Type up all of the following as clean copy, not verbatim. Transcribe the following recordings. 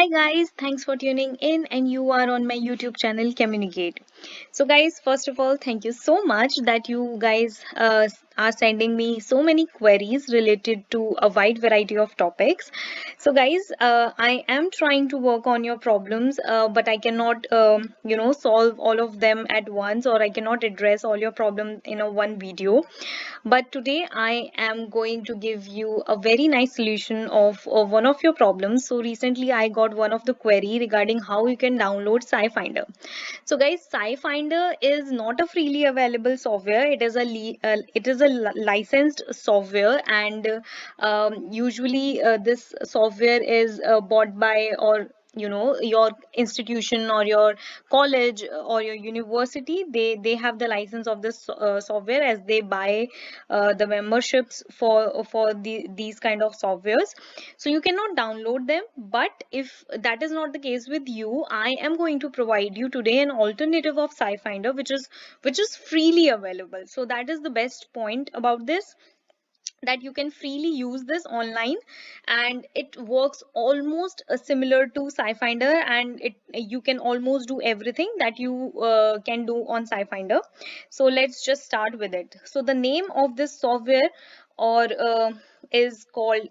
Hi guys, thanks for tuning in and you are on my YouTube channel Communicate. So guys, first of all, thank you so much that you guys are sending me so many queries related to a wide variety of topics. So guys, I am trying to work on your problems, but I cannot solve all of them at once, or I cannot address all your problems in a one video. But today I am going to give you a very nice solution of one of your problems. So recently I got one of the query regarding how you can download Sci-Finder. So guys, Sci-Finder is not a freely available software. It is a licensed software, and usually this software is bought by, or your institution or your college or your university. They have the license of this software, as they buy the memberships for these kind of softwares. So you cannot download them. But if that is not the case with you, I am going to provide you today an alternative of Sci-Finder, which is freely available. So that is the best point about this, that you can freely use this online, and it works almost similar to Sci-Finder, and it you can almost do everything that you can do on Sci-Finder. So let's just start with it. So the name of this software or is called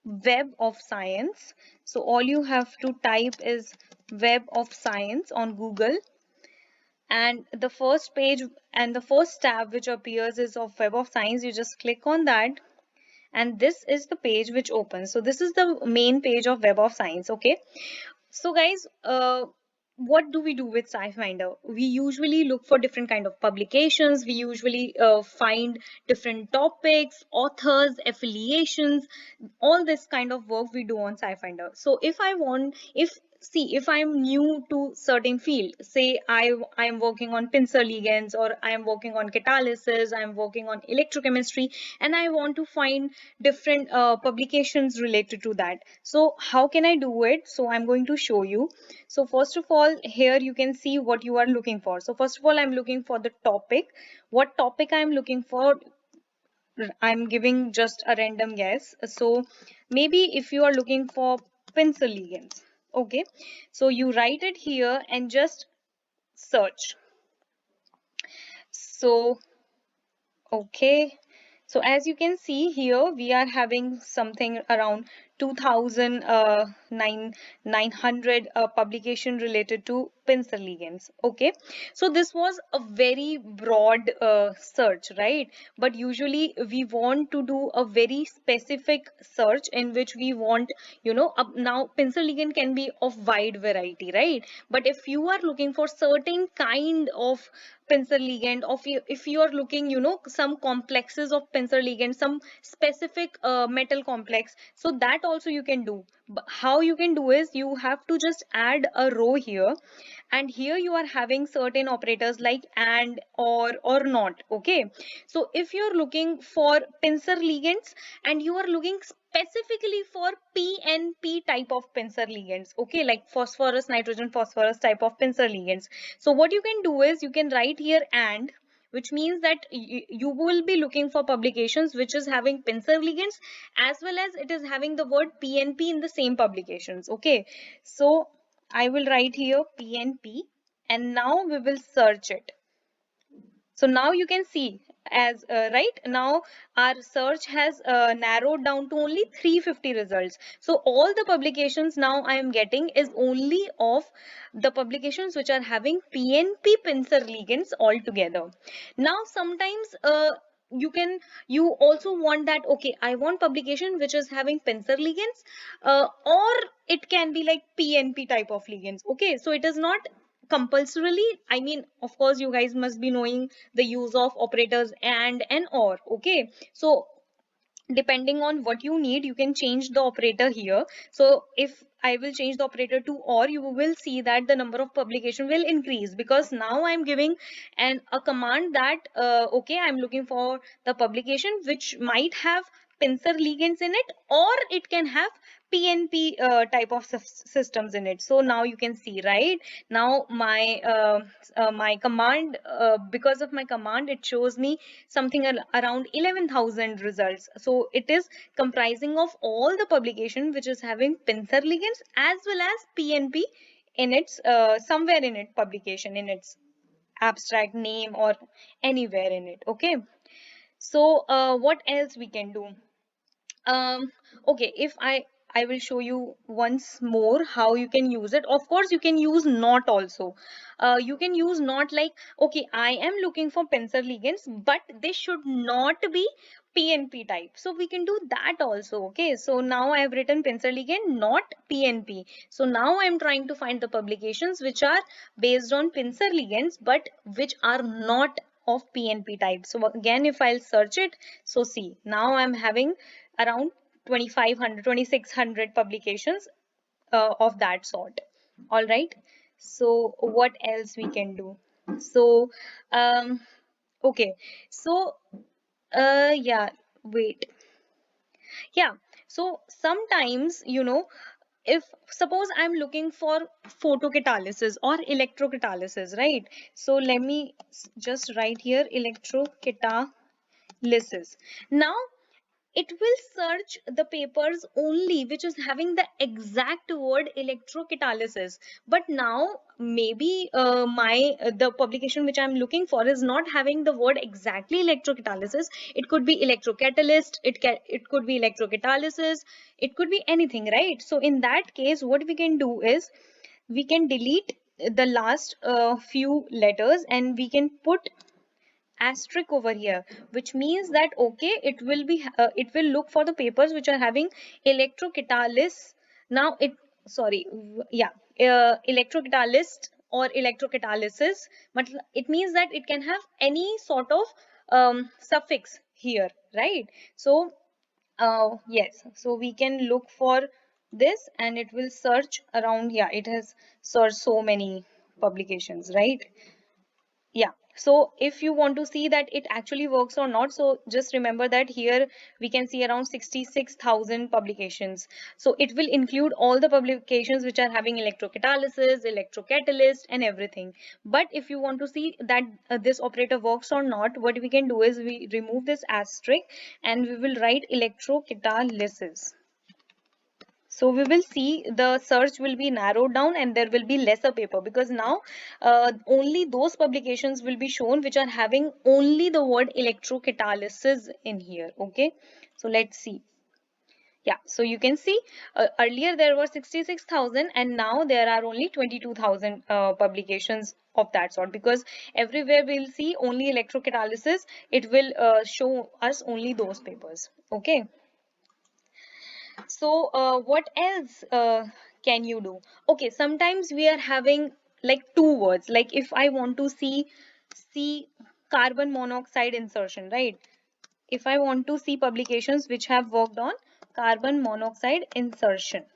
Web of Science. So all you have to type is Web of Science on Google, and the first page and the first tab which appears is of Web of Science. You just click on that, and this is the page which opens. So this is the main page of Web of Science. Okay, so guys, what do we do with Sci-Finder? We usually look for different kind of publications. We usually find different topics, authors, affiliations, all this kind of work we do on Sci-Finder. So if I'm new to certain field, say I am working on pincer ligands, or I am working on catalysis, I am working on electrochemistry, and I want to find different publications related to that. So how can I do it? So I'm going to show you. So first of all, here you can see what you are looking for. So first of all, I'm looking for the topic. What topic I'm looking for? I'm giving just a random guess. So maybe if you are looking for pencil ligands, okay, so you write it here and just search. So okay, so as you can see here, we are having something around 2,900 publication related to pencil ligands. Okay, so this was a very broad search, right? But usually we want to do a very specific search in which we want, now pencil ligand can be of wide variety, right? But if you are looking for certain kind of pencil ligand, if you are looking, some complexes of pencil ligand, some specific metal complex, so that also you can do. But how you can do is, you have to just add a row here, and here you are having certain operators like and, or not. Okay, so if you're looking for pincer ligands, and you are looking specifically for PNP type of pincer ligands, okay, like phosphorus nitrogen phosphorus type of pincer ligands, so what you can do is, you can write here and, which means that you will be looking for publications which is having pincer ligands, as well as it is having the word PNP in the same publications. Okay, so I will write here PNP, and now we will search it. So now you can see, as right now our search has narrowed down to only 350 results. So all the publications now I am getting is only of the publications which are having PNP pincer ligands altogether. Now sometimes you also want that, okay, I want publication which is having pincer ligands, or it can be like PNP type of ligands. Okay, so it is not compulsorily, I mean, of course you guys must be knowing the use of operators and or. Okay, so depending on what you need, you can change the operator here. So if I will change the operator to or, you will see that the number of publication will increase, because now I'm giving a command that okay, I'm looking for the publication which might have pincer ligands in it, or it can have PNP type of systems in it. So now you can see, right? Now my command, because of my command, it shows me something around 11,000 results. So it is comprising of all the publication which is having pincer ligands as well as PNP in its somewhere in its publication, in its abstract name or anywhere in it. Okay, so what else we can do? um okay, if I will show you once more how you can use it. Of course you can use not also. You can use not like, okay, I am looking for pincer ligands, but they should not be PNP type, so we can do that also. Okay, so now I have written pincer ligand, not PNP. So now I am trying to find the publications which are based on pincer ligands but which are not of PNP type. So again, if I'll search it, so see, now I'm having around 2500, 2600 publications of that sort. All right, so what else we can do? So okay, so yeah, wait, yeah. So sometimes, if suppose I'm looking for photocatalysis or electrocatalysis, right? So let me just write here electrocatalysis. Now it will search the papers only which is having the exact word electrocatalysis. But now maybe my the publication which I'm looking for is not having the word exactly electrocatalysis. It could be electrocatalyst, it could be electrocatalysis, it could be anything, right? So in that case, what we can do is we can delete the last few letters and we can put asterisk over here, which means that okay, it will look for the papers which are having electrocatalysis. Now it, sorry, yeah, electrocatalyst or electrocatalysis, but it means that it can have any sort of suffix here, right? So yes, so we can look for this and it will search around. Yeah, it has searched so many publications, right? Yeah, so if you want to see that it actually works or not, so just remember that here we can see around 66,000 publications. So it will include all the publications which are having electrocatalysis, electrocatalyst and everything. But if you want to see that this operator works or not, what we can do is we remove this asterisk and we will write electrocatalysis. So we will see the search will be narrowed down and there will be lesser paper, because now only those publications will be shown which are having only the word electrocatalysis in here. Okay, so let's see. Yeah, so you can see earlier there were 66,000 and now there are only 22,000 publications of that sort, because everywhere we'll see only electrocatalysis, it will show us only those papers. Okay. So what else can you do? Okay, sometimes we are having like two words. Like if I want to see carbon monoxide insertion, right? If I want to see publications which have worked on carbon monoxide insertion.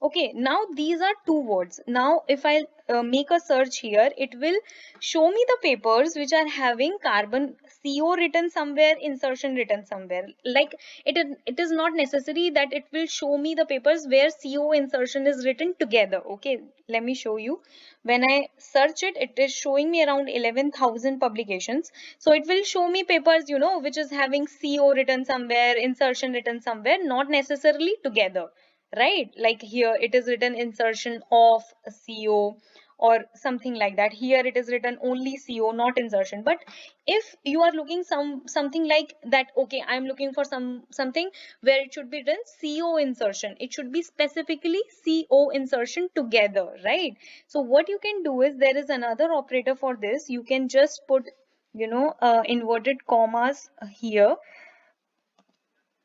Okay, now these are two words. Now if I make a search here, it will show me the papers which are having carbon CO written somewhere, insertion written somewhere. Like it is not necessary that it will show me the papers where CO insertion is written together. Okay, let me show you. When I search it, it is showing me around 11,000 publications. So it will show me papers, which is having CO written somewhere, insertion written somewhere, not necessarily together, right? Like here it is written insertion of CO or something like that. Here it is written only CO, not insertion. But if you are looking something like that, okay, I'm looking for something where it should be written CO insertion, it should be specifically CO insertion together, right? So what you can do is, there is another operator for this. You can just put inverted commas here.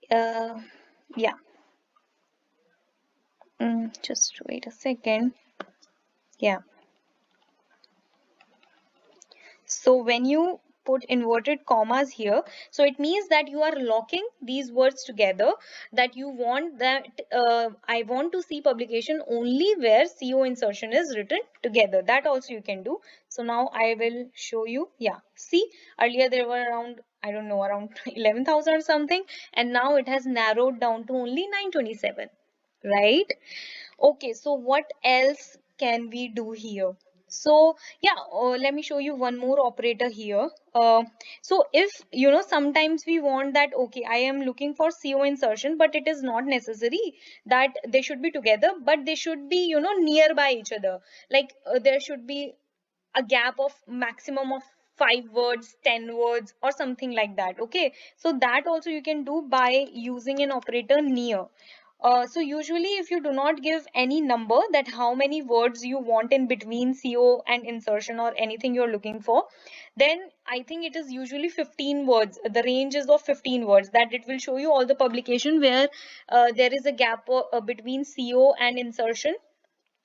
Yeah. Just wait a second. Yeah. So when you put inverted commas here, so it means that you are locking these words together, that you want that I want to see publication only where CO insertion is written together. That also you can do. So now I will show you. Yeah. See, earlier there were around, I don't know, around 11,000 or something, and now it has narrowed down to only 927, right? Okay, so what else can we do here? So yeah, let me show you one more operator here. So if you know, sometimes we want that, okay, I am looking for CO insertion, but it is not necessary that they should be together, but they should be, you know, nearby each other. Like there should be a gap of maximum of 5 words, 10 words, or something like that. Okay, so that also you can do by using an operator near. So usually if you do not give any number that how many words you want in between CO and insertion or anything you're looking for, then I think it is usually 15 words. The range is of 15 words, that it will show you all the publication where there is a gap between CO and insertion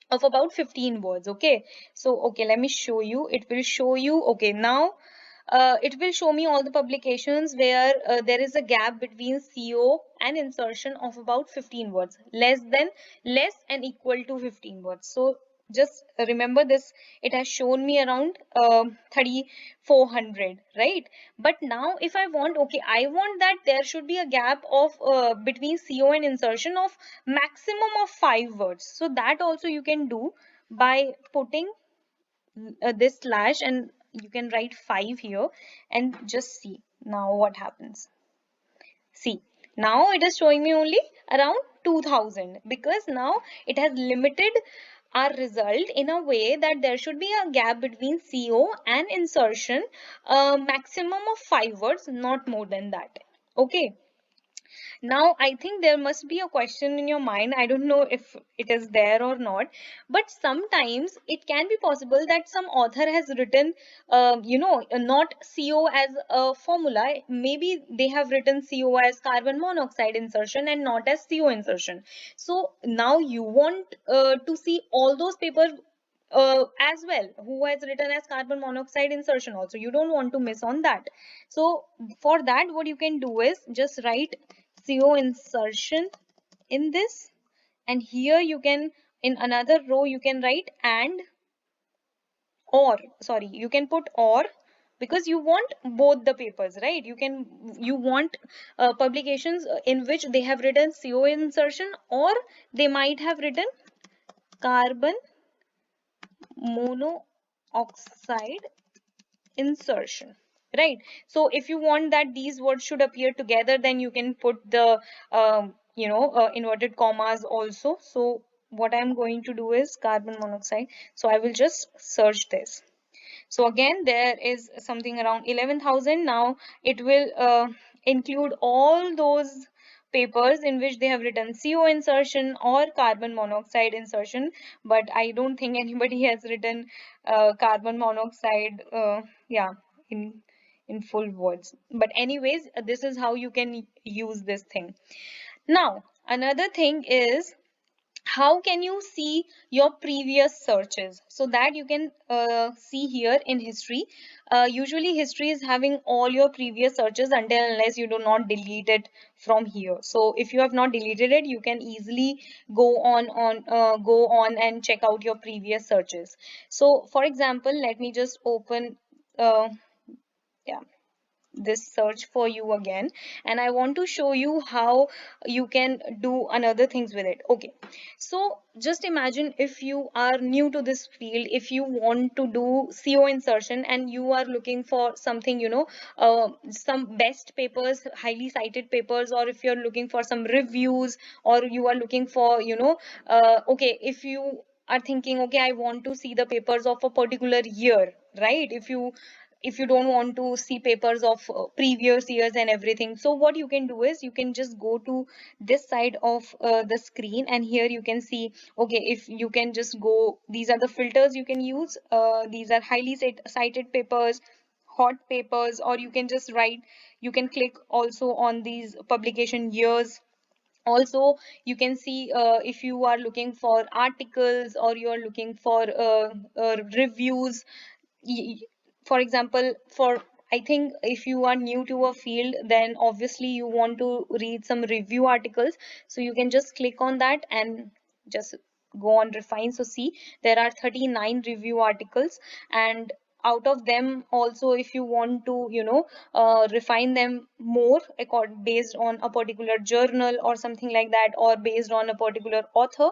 of about 15 words. Okay, so okay, let me show you. It will show you, okay, now it will show me all the publications where there is a gap between CO and insertion of about 15 words, less and equal to 15 words. So just remember this, it has shown me around 3400, right? But now if I want, okay, I want that there should be a gap of between CO and insertion of maximum of 5 words. So that also you can do by putting this slash, and you can write 5 here and just see now what happens. See, now it is showing me only around 2000, because now it has limited our result in a way that there should be a gap between CO and insertion, maximum of 5 words, not more than that. Okay. Now, I think there must be a question in your mind. I don't know if it is there or not, but sometimes it can be possible that some author has written, not CO as a formula. Maybe they have written CO as carbon monoxide insertion and not as CO insertion. So now you want to see all those papers as well who has written as carbon monoxide insertion also. You don't want to miss on that. So for that, what you can do is just write CO insertion in this, and here you can, in another row you can write and, or sorry, you can put or, because you want both the papers, right? You want publications in which they have written CO insertion, or they might have written carbon monoxide insertion, right? So if you want that these words should appear together, then you can put the inverted commas also. So what I'm going to do is carbon monoxide, so I will just search this. So again, there is something around 11,000. Now it will include all those papers in which they have written CO insertion or carbon monoxide insertion, but I don't think anybody has written carbon monoxide, yeah, in full words. But anyways, this is how you can use this thing. Now, another thing is, how can you see your previous searches? So that you can see here in history. Usually history is having all your previous searches until unless you do not delete it from here. So if you have not deleted it, you can easily go on and check out your previous searches. So for example, let me just open yeah, this search for you again, and I want to show you how you can do another things with it. Okay, so just imagine if you are new to this field, if you want to do CO insertion and you are looking for something, some best papers, highly cited papers, or if you're looking for some reviews, or you are looking for, okay, if you are thinking, okay, I want to see the papers of a particular year, right? If you don't want to see papers of previous years and everything, so what you can do is you can just go to this side of the screen, and here you can see, okay, if you can just go, these are the filters you can use. These are highly cited papers, hot papers, or you can just write, you can click also on these publication years. Also you can see, if you are looking for articles or you are looking for reviews. For example, for I think if you are new to a field, then obviously you want to read some review articles, so you can just click on that and just go on refine. So see, there are 39 review articles, and out of them also, if you want to, refine them more based on a particular journal or something like that, or based on a particular author,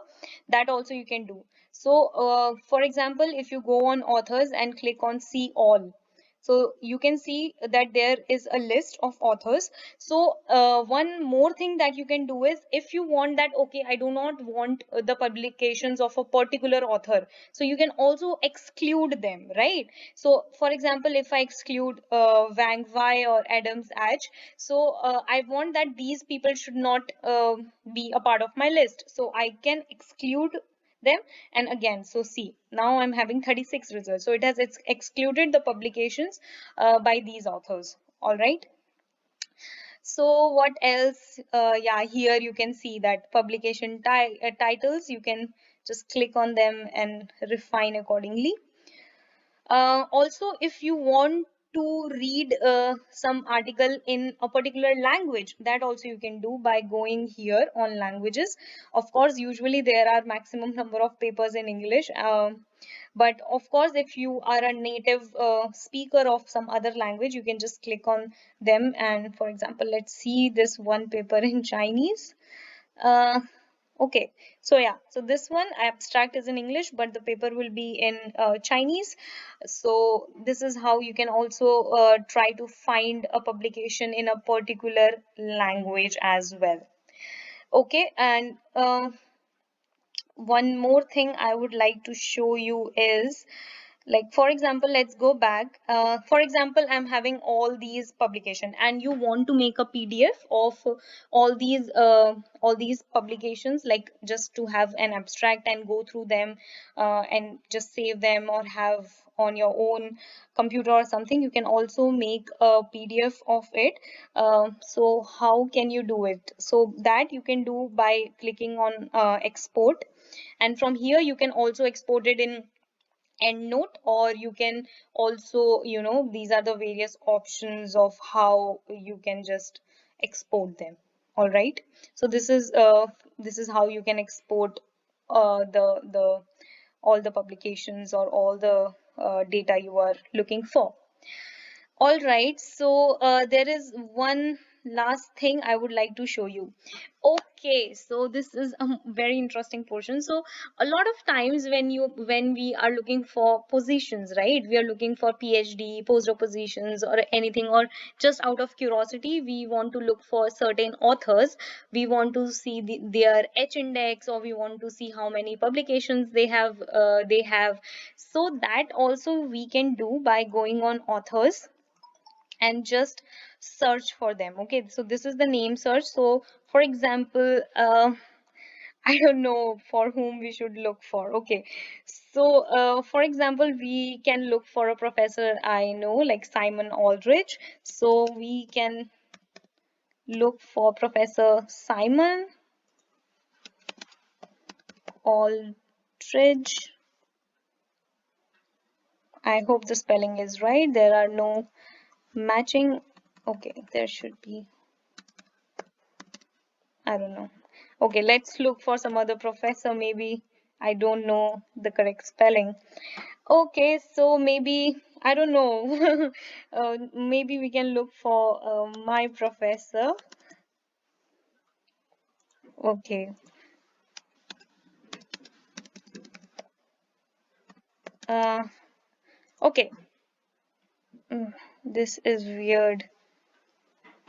that also you can do. So for example, if you go on authors and click on see all, so you can see that there is a list of authors. So one more thing that you can do is, if you want that, okay, I do not want the publications of a particular author, so you can also exclude them, right? So for example, if I exclude Wang Wai or Adams Edge, so I want that these people should not be a part of my list, so I can exclude them. And again, so see, now I'm having 36 results, so it has excluded the publications by these authors. All right. So what else? Yeah, here you can see that publication titles, you can just click on them and refine accordingly. Also, if you want to read some article in a particular language, that also you can do by going here on languages. Of course, usually there are maximum number of papers in English, but of course, if you are a native speaker of some other language, you can just click on them. And for example, let's see this one paper in Chinese. uh, Okay, so yeah, so this one abstract is in English, but the paper will be in Chinese. So this is how you can also try to find a publication in a particular language as well. Okay, and one more thing I would like to show you is, like for example, let's go back. For example, I'm having all these publication, and you want to make a PDF of all these publications, like just to have an abstract and go through them and just save them, or have on your own computer or something. You can also make a PDF of it. So how can you do it? So that you can do by clicking on export, and from here you can also export it in EndNote, or you can also, these are the various options of how you can just export them. All right, so this is how you can export the all the publications or all the data you are looking for. All right, so there is one last thing I would like to show you. Okay, so this is a very interesting portion. So a lot of times when we are looking for positions, right? We are looking for PhD, postdoc positions or anything, or just out of curiosity, we want to look for certain authors. We want to see their H index, or we want to see how many publications they have. So that also we can do by going on authors and just search for them. Okay, so this is the name search. So for example, I don't know for whom we should look for. Okay, so for example, we can look for a professor I know, like Simon Aldrich. So we can look for Professor Simon Aldrich. I hope the spelling is right. There are no matching. Okay, there should be, I don't know. Okay, let's look for some other professor. Maybe I don't know the correct spelling. Okay, so maybe I don't know. Maybe we can look for my professor. Okay. Uh, okay. This is weird.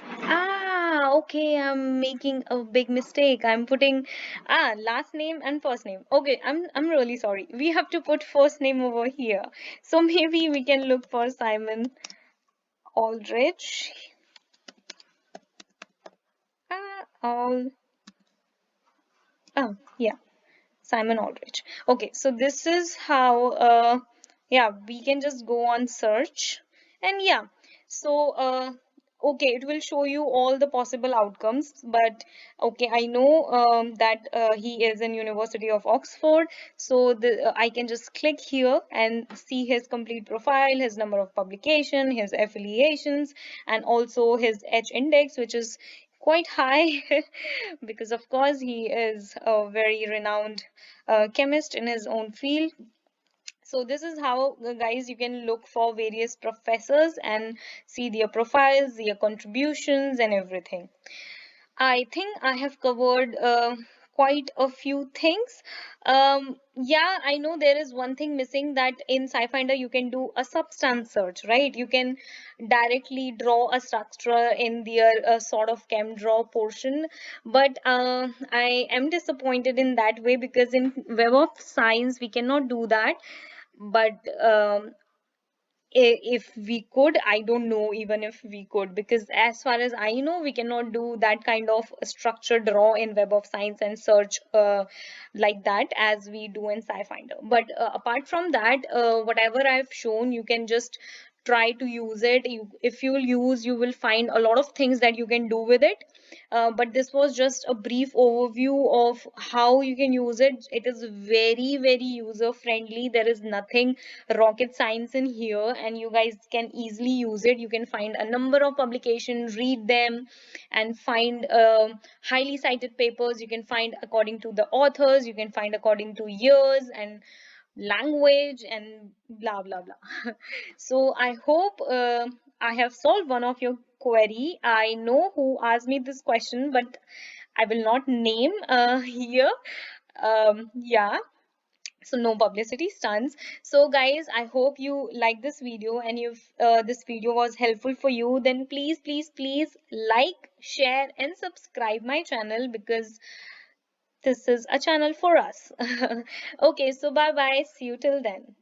Ah, okay, I'm making a big mistake. I'm putting last name and first name. Okay, I'm really sorry. We have to put first name over here. So maybe we can look for Simon Aldrich. All yeah, Simon Aldrich. Okay, so this is how yeah, we can just go on search, and yeah, so okay, it will show you all the possible outcomes. But okay, I know that he is in University of Oxford, so I can just click here and see his complete profile, his number of publication, his affiliations, and also his H index, which is quite high because of course he is a very renowned chemist in his own field. So this is how, guys, you can look for various professors and see their profiles, their contributions, and everything. I think I have covered quite a few things. Yeah, I know there is one thing missing, that in Sci-Finder you can do a substance search, right? You can directly draw a structure in their sort of chem draw portion. But I am disappointed in that way, because in Web of Science we cannot do that. But if we could, I don't know even if we could, because as far as I know, we cannot do that kind of structure draw in Web of Science and search like that as we do in Sci-Finder. But apart from that, whatever I've shown, you can just try to use it. If you'll use, you will find a lot of things that you can do with it. But this was just a brief overview of how you can use it. It is very, very user friendly. There is nothing rocket science in here, and you guys can easily use it. You can find a number of publications, read them, and find highly cited papers. You can find according to the authors, you can find according to years and language and blah blah blah. So I hope I have solved one of your query. I know who asked me this question, but I will not name here. Yeah, so no publicity stunts. So guys, I hope you like this video, and if this video was helpful for you, then please, please, please like, share, and subscribe my channel, because this is a channel for us. Okay, so bye bye, see you till then.